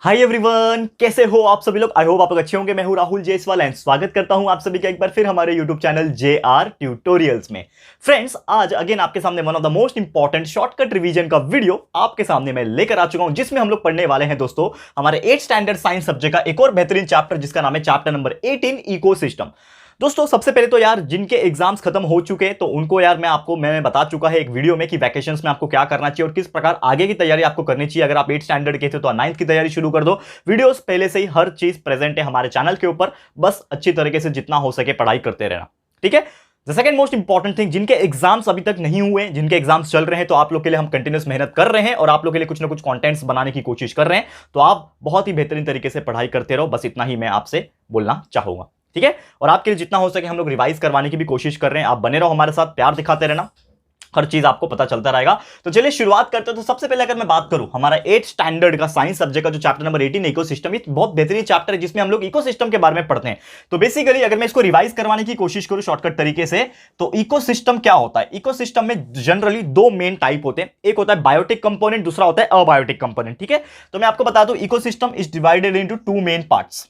Hi everyone, कैसे हो आप सभी लोग। आई होप आप लोग अच्छे होंगे। मैं हूं राहुल जयसवाल एंड स्वागत करता हूं आप सभी का एक बार फिर हमारे यूट्यूब चैनल JR ट्यूटोरियल्स में। फ्रेंड्स, आज अगेन आपके सामने one of the most important shortcut revision का वीडियो आपके सामने मैं लेकर आ चुका हूं, जिसमें हम लोग पढ़ने वाले हैं दोस्तों हमारे 8th स्टैंडर्ड साइंस सब्जेक्ट का एक और बेहतरीन चैप्टर, जिसका नाम है चैप्टर नंबर 18 इकोसिस्टम। दोस्तों सबसे पहले तो यार जिनके एग्जाम्स खत्म हो चुके हैं तो उनको यार मैंने बता चुका है एक वीडियो में कि वैकेशंस में आपको क्या करना चाहिए और किस प्रकार आगे की तैयारी आपको करनी चाहिए। अगर आप 8th स्टैंडर्ड के थे तो 9th की तैयारी शुरू कर दो। वीडियोस पहले से ही हर चीज प्रेजेंट है हमारे चैनल के ऊपर, बस अच्छी तरीके से जितना हो सके पढ़ाई करते रहना, ठीक है। The second most important thing, जिनके एग्जाम्स अभी तक नहीं हुए, जिनके एग्जाम्स चल रहे हैं, तो आप लोग के लिए हम कंटिन्यूस मेहनत कर रहे हैं और आप लोग के लिए कुछ ना कुछ कंटेंट्स बनाने की कोशिश कर रहे हैं। तो आप बहुत ही बेहतरीन तरीके से पढ़ाई करते रहो, बस इतना ही मैं आपसे बोलना चाहूंगा, ठीक है। और आपके लिए जितना हो सके हम लोग रिवाइज करवाने की भी कोशिश कर रहे हैं। आप बने रहो हमारे साथ, प्यार दिखाते रहना, हर चीज आपको पता चलता रहेगा। तो चलिए शुरुआत करते हैं। तो सबसे पहले अगर मैं बात करूं हमारा 8th स्टैंडर्ड का साइंस सब्जेक्ट का जो चैप्टर नंबर 18 इकोसिस्टम, ये बहुत बेहतरीन चैप्टर है जिसमें हम लोग इकोसिस्टम के बारे में पढ़ते हैं। तो बेसिकली अगर मैं इसको रिवाइज करवाने की कोशिश करूं शॉर्टकट तरीके से, तो इकोसिस्टम क्या होता है। इकोसिस्टम में जनरली दो मेन टाइप होते हैं, एक होता है बायोटिक कंपोनेंट, दूसरा होता है अबायोटिक कंपोनेंट, ठीक है। तो मैं आपको बता दूं ecosystem is divided into two main parts.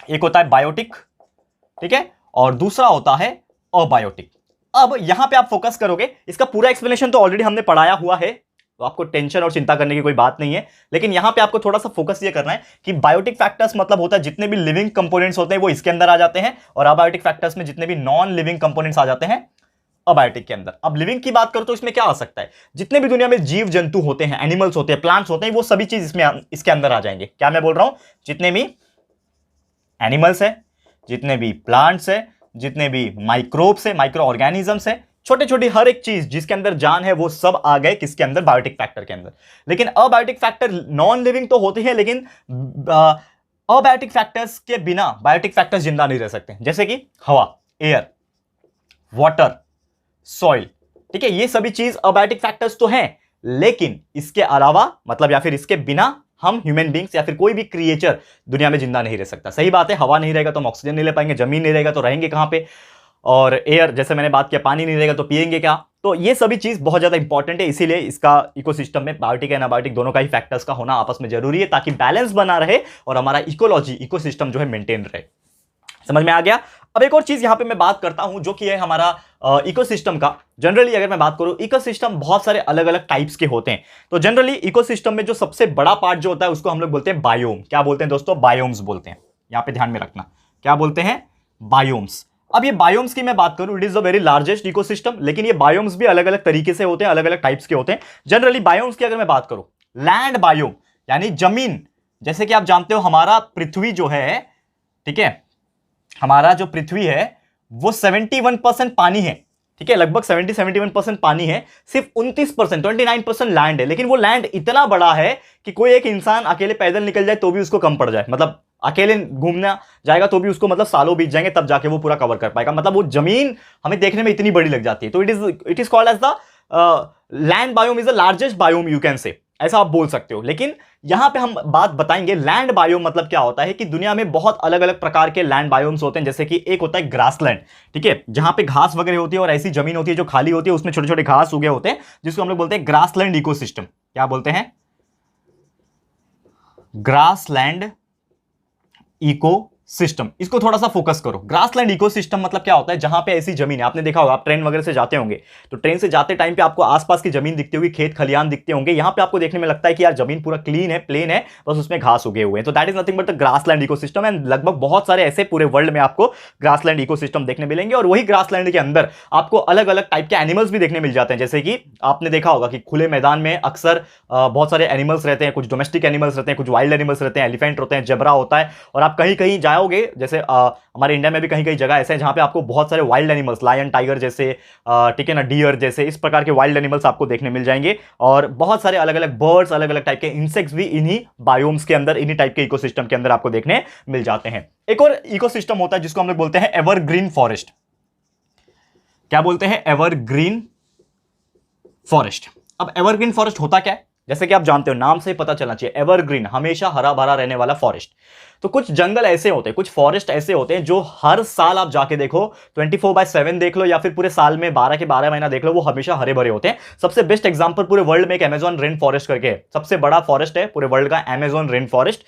एक होता है बायोटिक, ठीक है, और दूसरा होता है अबायोटिक। अब यहां पे आप फोकस करोगे, इसका पूरा एक्सप्लेनेशन तो ऑलरेडी हमने पढ़ाया हुआ है, तो आपको टेंशन और चिंता करने की कोई बात नहीं है। लेकिन यहां पे आपको थोड़ा सा फोकस ये करना है कि बायोटिक फैक्टर्स मतलब होता है जितने भी लिविंग कंपोनेंट्स होते हैं वो इसके अंदर आ जाते हैं, और अबायोटिक फैक्टर्स में जितने भी नॉन लिविंग कंपोनेंट्स आ जाते हैं अबायोटिक के अंदर। अब लिविंग की बात करो तो इसमें क्या आ सकता है, जितने भी दुनिया में जीव जंतु होते हैं, एनिमल्स होते हैं, प्लांट्स होते हैं, वो सभी चीज इसके अंदर आ जाएंगे। क्या मैं बोल रहा हूं, जितने भी एनिमल्स है, जितने भी प्लांट्स है, जितने भी माइक्रोब्स है, माइक्रो ऑर्गेनिजम्स है, छोटे छोटी हर एक चीज जिसके अंदर जान है, वो सब आ गए किसके अंदर, बायोटिक फैक्टर के अंदर। लेकिन अबायोटिक फैक्टर नॉन लिविंग तो होते हैं, लेकिन अबायोटिक फैक्टर्स के बिना बायोटिक फैक्टर्स जिंदा नहीं रह सकते। जैसे कि हवा, एयर, वाटर, सॉइल, ठीक है, ये सभी चीज अबायोटिक फैक्टर्स तो हैं, लेकिन इसके अलावा मतलब या फिर इसके बिना हम ह्यूमन बींग्स या फिर कोई भी क्रिएचर दुनिया में जिंदा नहीं रह सकता। सही बात है, हवा नहीं रहेगा तो हम ऑक्सीजन नहीं ले पाएंगे, जमीन नहीं रहेगा तो रहेंगे कहां पे, और एयर जैसे मैंने बात किया, पानी नहीं रहेगा तो पिएंगे क्या। तो ये सभी चीज बहुत ज्यादा इंपॉर्टेंट है, इसीलिए इसका इकोसिस्टम में बायोटिक एंड अबायोटिक दोनों का ही फैक्टर्स का होना आपस में जरूरी है, ताकि बैलेंस बना रहे और हमारा इकोलॉजी, इकोसिस्टम जो है मेंटेन रहे। समझ में आ गया। अब एक और चीज यहां पे मैं बात करता हूं जो कि है हमारा इकोसिस्टम का। जनरली अगर मैं बात करूं, इकोसिस्टम बहुत सारे अलग अलग टाइप्स के होते हैं। तो जनरली इकोसिस्टम में जो सबसे बड़ा पार्ट जो होता है उसको हम लोग बोलते हैं बायोम। क्या बोलते हैं दोस्तों, बायोम्स बोलते हैं। यहां पे ध्यान में रखना, क्या बोलते हैं, बायोम्स। अब ये बायोम्स की मैं बात करूं, it is the very largest ecosystem, लेकिन ये बायोम्स भी अलग अलग तरीके से होते हैं, अलग अलग टाइप्स के होते हैं। जनरली बायोम्स की अगर मैं बात करूं, लैंड बायोम यानी जमीन, जैसे कि आप जानते हो हमारा पृथ्वी जो है, ठीक है, हमारा जो पृथ्वी है वो 71% पानी है, ठीक है, लगभग 70-71% पानी है, सिर्फ 29% 29% लैंड है। लेकिन वो लैंड इतना बड़ा है कि कोई एक इंसान अकेले पैदल निकल जाए तो भी उसको कम पड़ जाए, मतलब अकेले घूमना जाएगा तो भी उसको मतलब सालों बीत जाएंगे तब जाके वो पूरा कवर कर पाएगा। मतलब वो जमीन हमें देखने में इतनी बड़ी लग जाती है। तो it is called as the land biome is the largest biome you can say, ऐसा आप बोल सकते हो। लेकिन यहां पे हम बात बताएंगे लैंड बायोम मतलब क्या होता है, कि दुनिया में बहुत अलग अलग प्रकार के लैंड बायोम्स होते हैं। जैसे कि एक होता है ग्रासलैंड, ठीक है, जहां पे घास वगैरह होती है और ऐसी जमीन होती है जो खाली होती है, उसमें छोटे छोटे घास उगे होते हैं, जिसको हम लोग बोलते हैं ग्रासलैंड इकोसिस्टम। क्या बोलते हैं, ग्रासलैंड इकोसिस्टम। इसको थोड़ा सा फोकस करो। ग्रासलैंड इकोसिस्टम मतलब क्या होता है, जहां पे ऐसी जमीन है, आपने देखा होगा, आप ट्रेन वगैरह से जाते होंगे तो ट्रेन से जाते टाइम पे आपको आसपास की जमीन दिखती होगी, खेत खलियान दिखते होंगे। यहां पे आपको देखने में लगता है कि यार जमीन पूरा क्लीन है, प्लेन है, बस उसमें घास उगे हुए हैं। तो that is nothing but the grassland ecosystem. And लगभग बहुत सारे ऐसे पूरे वर्ल्ड में आपको ग्रासलैंड इकोसिस्टम देखने मिलेंगे। और वही ग्रासलैंड के अंदर आपको अलग अलग टाइप के एनिमल्स भी देखने मिल जाते हैं। जैसे कि आपने देखा होगा कि खुले मैदान में अक्सर बहुत सारे एनिमल्स रहते हैं, कुछ डोमेस्टिक एनिमल्स रहते हैं, कुछ वाइल्ड एनिमल्स रहते हैं, एलिफेंट होते हैं, जबरा होता है। और आप कहीं कहीं जाओगे, जैसे हमारे इंडिया में भी कहीं कहीं जगह ऐसे हैं जहां पे आपको बहुत सारे वाइल्ड एनिमल्स, लायन, टाइगर जैसे, ठीक है ना, डियर जैसे, इस प्रकार के वाइल्ड एनिमल्स आपको देखने मिल जाएंगे। और बहुत सारे अलग अलग बर्ड्स, अलग अलग टाइप के इंसेक्ट्स भी इन्हीं बायोम्स के अंदर, इन्हीं टाइप के इकोसिस्टम के अंदर आपको देखने मिल जाते हैं। एक और इकोसिस्टम होता है जिसको हम लोग बोलते हैं एवरग्रीन फॉरेस्ट। क्या बोलते हैं, एवरग्रीन फॉरेस्ट। अब एवरग्रीन फॉरेस्ट होता क्या है, जैसे कि आप जानते हो, नाम से ही पता चलना चाहिए, एवरग्रीन, हमेशा हरा भरा रहने वाला फॉरेस्ट। तो कुछ जंगल ऐसे होते हैं, कुछ फॉरेस्ट ऐसे होते हैं जो हर साल आप जाके देखो, 24/7 देख लो या फिर पूरे साल में 12 के 12 महीना देख लो, वो हमेशा हरे भरे होते हैं। सबसे बेस्ट एग्जांपल पूरे वर्ल्ड में एक अमेजॉन रेन फॉरेस्ट करके है, सबसे बड़ा फॉरेस्ट है पूरे वर्ल्ड का, अमेजॉन रेन फॉरेस्ट,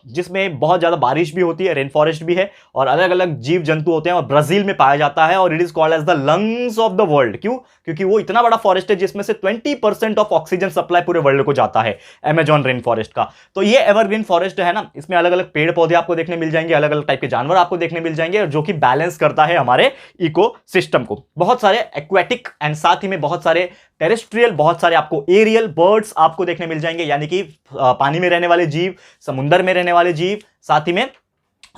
जिसमें बहुत ज्यादा बारिश भी होती है, रेन फॉरेस्ट भी है, और अलग अलग जीव जंतु होते हैं, और ब्राजील में पाया जाता है, और it is called as the lungs of the world. क्यों? क्योंकि वो इतना बड़ा फॉरेस्ट है जिसमें से 20% ऑफ ऑक्सीजन सप्लाई पूरे वर्ल्ड को जाता है, अमेजॉन रेन फॉरेस्ट का। तो ये एवरग्रीन फॉरेस्ट है ना, इसमें अलग अलग पेड़ पौधे आपको देखने मिल जाएंगे, अलग अलग टाइप के जानवर आपको देखने मिल जाएंगे, जो कि बैलेंस करता है हमारे इकोसिस्टम को। बहुत सारे एक्वेटिक एंड साथ ही में बहुत सारे टेरेस्ट्रियल, बहुत सारे आपको एरियल बर्ड्स आपको देखने मिल जाएंगे, यानी कि पानी में रहने वाले जीव, समुद्र में रहने वाले जीव, साथ ही में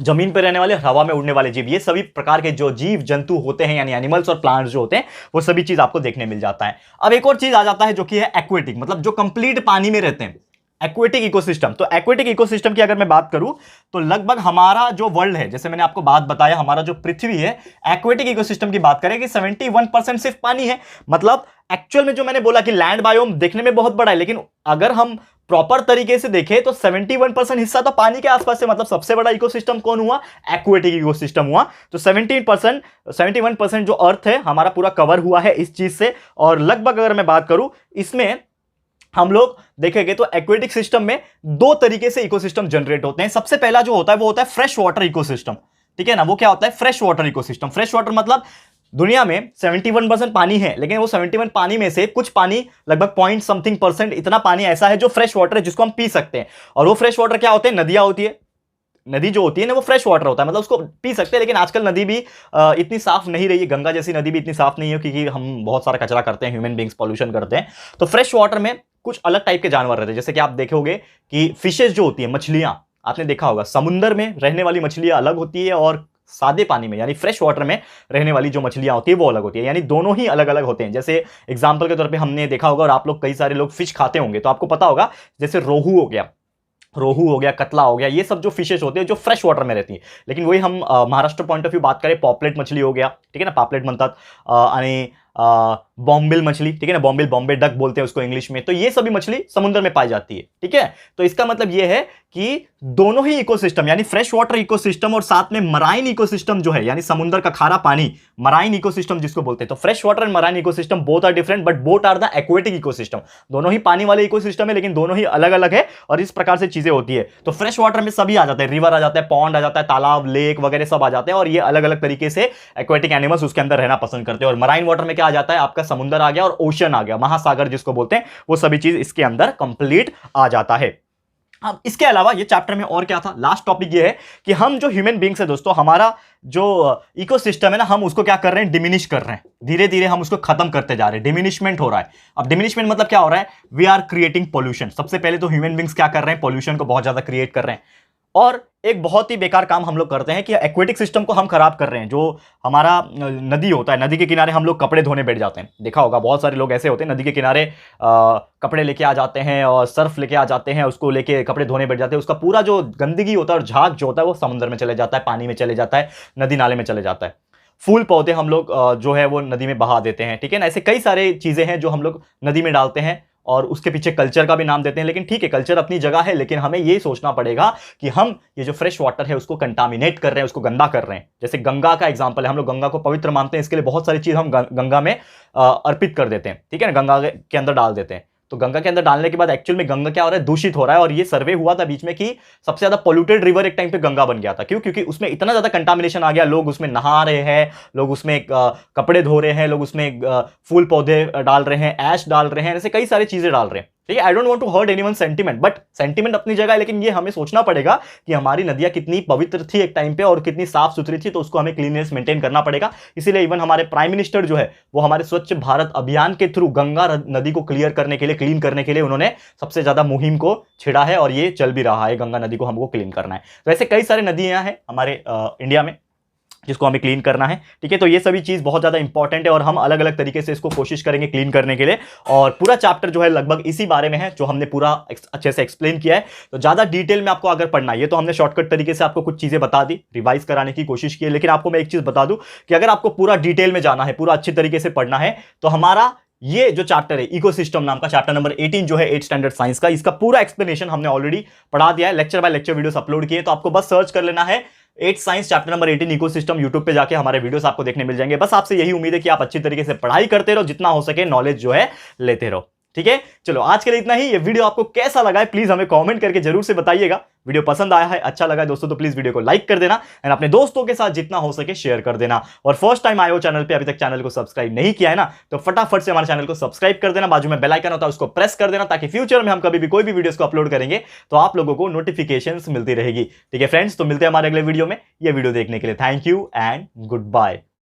जमीन पर रहने वाले, हवा में उड़ने वाले जीव, ये सभी प्रकार के जो जीव जंतु होते हैं, यानी एनिमल्स और प्लांट्स जो होते हैं, वो सभी चीज आपको देखने मिल जाता है। अब एक और चीज आ जाता है जो कि है एक्वेटिक, मतलब जो कंप्लीट पानी में रहते हैं, एक्वेटिक इकोसिस्टम। तो एक्वेटिक इकोसिस्टम की अगर मैं बात करूं तो लगभग हमारा जो वर्ल्ड है, जैसे मैंने आपको बात बताया, हमारा जो पृथ्वी है, एक्वेटिक इकोसिस्टम की बात करें कि 71% सिर्फ पानी है। मतलब एक्चुअल में जो मैंने बोला कि लैंड बायोम देखने में बहुत बड़ा है, लेकिन अगर हम प्रॉपर तरीके से देखें तो 71% हिस्सा तो पानी के आसपास है। मतलब सबसे बड़ा इकोसिस्टम कौन हुआ? एक्वेटिक इकोसिस्टम हुआ। तो 71% जो अर्थ है हमारा पूरा कवर हुआ है इस चीज से। और लगभग अगर मैं बात करूं, इसमें हम लोग देखेंगे तो एक्वेटिक सिस्टम में दो तरीके से इकोसिस्टम जनरेट होते हैं। सबसे पहला जो होता है वो होता है फ्रेश वाटर इकोसिस्टम, ठीक है ना। वो क्या होता है? Fresh water ecosystem. Fresh water मतलब दुनिया में 71% पानी है, लेकिन वो 71 पानी में से कुछ पानी, लगभग पॉइंट समथिंग परसेंट इतना पानी ऐसा है जो फ्रेश वाटर है, जिसको हम पी सकते हैं। और वो फ्रेश वाटर क्या होते हैं? नदियां होती है, नदी जो होती है ना वो फ्रेश वाटर होता है, मतलब उसको पी सकते हैं। लेकिन आजकल नदी भी इतनी साफ नहीं रही है, गंगा जैसी नदी भी इतनी साफ नहीं है, क्योंकि हम बहुत सारा कचरा करते हैं, ह्यूमन बींग्स पॉल्यूशन करते हैं। तो फ्रेश वाटर में कुछ अलग टाइप के जानवर रहते हैं, जैसे कि आप देखोगे कि फिशेज जो होती है, मछलियां, आपने देखा होगा समुद्र में रहने वाली मछलियां अलग होती है, और सादे पानी में यानी फ्रेश वाटर में रहने वाली जो मछलियां होती है वो अलग होती है, यानी दोनों ही अलग अलग होते हैं। जैसे एग्जांपल के तौर पे हमने देखा होगा, और आप लोग कई सारे लोग फिश खाते होंगे, तो आपको पता होगा, जैसे रोहू हो गया, कतला हो गया, ये सब जो फिशेस होते हैं जो फ्रेश वाटर में रहती है। लेकिन वही हम महाराष्ट्र पॉइंट ऑफ व्यू बात करें, पॉपलेट मछली हो गया, ठीक है ना, पॉपलेट म्हणतात, आणि बॉम्बिल मछली, ठीक है ना, बॉम्बे डक बोलते हैं उसको इंग्लिश में। तो ये सभी मछली समुद्र में पाई जाती है, ठीक है। तो इसका मतलब ये है कि दोनों ही इकोसिस्टम, यानी फ्रेश वाटर इकोसिस्टम और साथ में मराइन इकोसिस्टम जो है, यानी समुद्र का खारा पानी, मराइन इकोसिस्टम जिसको बोलते हैं। तो fresh water and marine ecosystem both are different, but both are the aquatic ecosystem. दोनों ही पानी वाले इकोसिस्टम है, लेकिन दोनों ही अलग अलग है, और इस प्रकार से चीजें होती है। तो फ्रेश वाटर में सभी आ जाते हैं, रिवर आ जाता है, पॉन्ड आ जाता है, तालाब, लेक वगैरह सब आ जाते हैं, और ये अलग अलग तरीके से एक्वेटिक एनिमल्स उसके अंदर रहना पसंद करते हैं। और मराइन वाटर में क्या आ जाता है? आपका समुद्र आ गया, और ओशन आ गया, महासागर जिसको बोलते हैं, वो सभी चीज इसके अंदर कंप्लीट आ जाता है। अब इसके अलावा ये चैप्टर में और क्या था? लास्ट टॉपिक ये है कि हम जो ह्यूमन बींग्स है दोस्तों, हमारा जो इकोसिस्टम है ना, हम उसको क्या कर रहे हैं? डिमिनिश कर रहे हैं, धीरे धीरे हम उसको खत्म करते जा रहे हैं, डिमिनिशमेंट हो रहा है। अब डिमिनिशमेंट मतलब क्या हो रहा है? We are creating pollution. सबसे पहले तो ह्यूमन बींग्स क्या कर रहे हैं? पॉल्यूशन को बहुत ज्यादा क्रिएट कर रहे हैं। और एक बहुत ही बेकार काम हम लोग करते हैं कि एक्वेटिक सिस्टम को हम खराब कर रहे हैं। जो हमारा नदी होता है, नदी के किनारे हम लोग कपड़े धोने बैठ जाते हैं। देखा होगा बहुत सारे लोग ऐसे होते हैं, नदी के किनारे कपड़े लेके आ जाते हैं और सर्फ लेके आ जाते हैं, उसको लेके कपड़े धोने बैठ जाते हैं। उसका पूरा जो गंदगी होता है और झाग जो होता है वो समुद्र में चले जाता है, पानी में चले जाता है, नदी नाले में चले जाता है। फूल पौधे हम लोग जो है वो नदी में बहा देते हैं, ठीक है ना। ऐसे कई सारे चीजें हैं जो हम लोग नदी में डालते हैं, और उसके पीछे कल्चर का भी नाम देते हैं। लेकिन ठीक है, कल्चर अपनी जगह है, लेकिन हमें ये सोचना पड़ेगा कि हम ये जो फ्रेश वाटर है उसको कंटामिनेट कर रहे हैं, उसको गंदा कर रहे हैं। जैसे गंगा का एग्जांपल है, हम लोग गंगा को पवित्र मानते हैं, इसके लिए बहुत सारी चीज हम गंगा में अर्पित कर देते हैं, ठीक है ना, गंगा के अंदर डाल देते हैं। तो गंगा के अंदर डालने के बाद एक्चुअल में गंगा क्या हो रहा है? दूषित हो रहा है। और ये सर्वे हुआ था बीच में कि सबसे ज्यादा पोल्यूटेड रिवर एक टाइम पे गंगा बन गया था। क्यों? क्योंकि उसमें इतना ज्यादा कंटामिनेशन आ गया, लोग उसमें नहा रहे हैं, लोग उसमें कपड़े धो रहे हैं, लोग उसमें फूल पौधे डाल रहे हैं, ऐश डाल रहे हैं, ऐसे कई सारी चीजें डाल रहे हैं, ठीक है। I don't want to hurt anyone sentiment, but sentiment अपनी जगह है, लेकिन ये हमें सोचना पड़ेगा कि हमारी नदियां कितनी पवित्र थी एक टाइम पे और कितनी साफ सुथरी थी, तो उसको हमें क्लीननेस मेंटेन करना पड़ेगा। इसीलिए इवन हमारे प्राइम मिनिस्टर जो है वो हमारे स्वच्छ भारत अभियान के थ्रू गंगा नदी को क्लियर करने के लिए, क्लीन करने के लिए उन्होंने सबसे ज्यादा मुहिम को छिड़ा है, और ये चल भी रहा है, गंगा नदी को हमको क्लीन करना है। तो ऐसे कई सारे नदियां हैं हमारे इंडिया में जिसको हमें क्लीन करना है, ठीक है। तो ये सभी चीज बहुत ज्यादा इंपॉर्टेंट है, और हम अलग अलग तरीके से इसको कोशिश करेंगे क्लीन करने के लिए। और पूरा चैप्टर जो है लगभग इसी बारे में है, जो हमने पूरा अच्छे से एक्सप्लेन किया है। तो ज्यादा डिटेल में आपको अगर पढ़ना है, ये तो हमने शॉर्टकट तरीके से आपको कुछ चीजें बता दी, रिवाइज कराने की कोशिश की है। लेकिन आपको मैं एक चीज बता दूं कि अगर आपको पूरा डिटेल में जाना है, पूरा अच्छे तरीके से पढ़ना है, तो हमारा ये जो चैप्टर है इकोसिस्टम नाम का, चैप्टर नंबर 18 जो है 8 स्टैंडर्ड साइंस का, इसका पूरा एक्सप्लेनेशन हमने ऑलरेडी पढ़ा दिया है, lecture by lecture videos upload किए, तो आपको बस सर्च कर लेना है 8 science chapter number 18 ecosystem, YouTube पे जाके हमारे वीडियोस आपको देखने मिल जाएंगे। बस आपसे यही उम्मीद है कि आप अच्छी तरीके से पढ़ाई करते रहो, जितना हो सके नॉलेज जो है लेते रहो। ठीक है, चलो आज के लिए इतना ही। ये वीडियो आपको कैसा लगा है प्लीज हमें कमेंट करके जरूर से बताइएगा। वीडियो पसंद आया है, अच्छा लगा है दोस्तों, तो प्लीज वीडियो को लाइक कर देना एंड अपने दोस्तों के साथ जितना हो सके शेयर कर देना। और फर्स्ट टाइम आए हो चैनल पे, अभी तक चैनल को सब्सक्राइब नहीं किया है ना, तो फटाफट से हमारे चैनल को सब्सक्राइब कर देना। बाजू में बेल आइकन होता है उसको प्रेस कर देना, ताकि फ्यूचर में हम कभी भी कोई भी वीडियोस को अपलोड करेंगे तो आप लोगों को नोटिफिकेशंस मिलती रहेगी। ठीक है फ्रेंड्स, तो मिलते हैं हमारे अगले वीडियो में। ये वीडियो देखने के लिए thank you and good bye.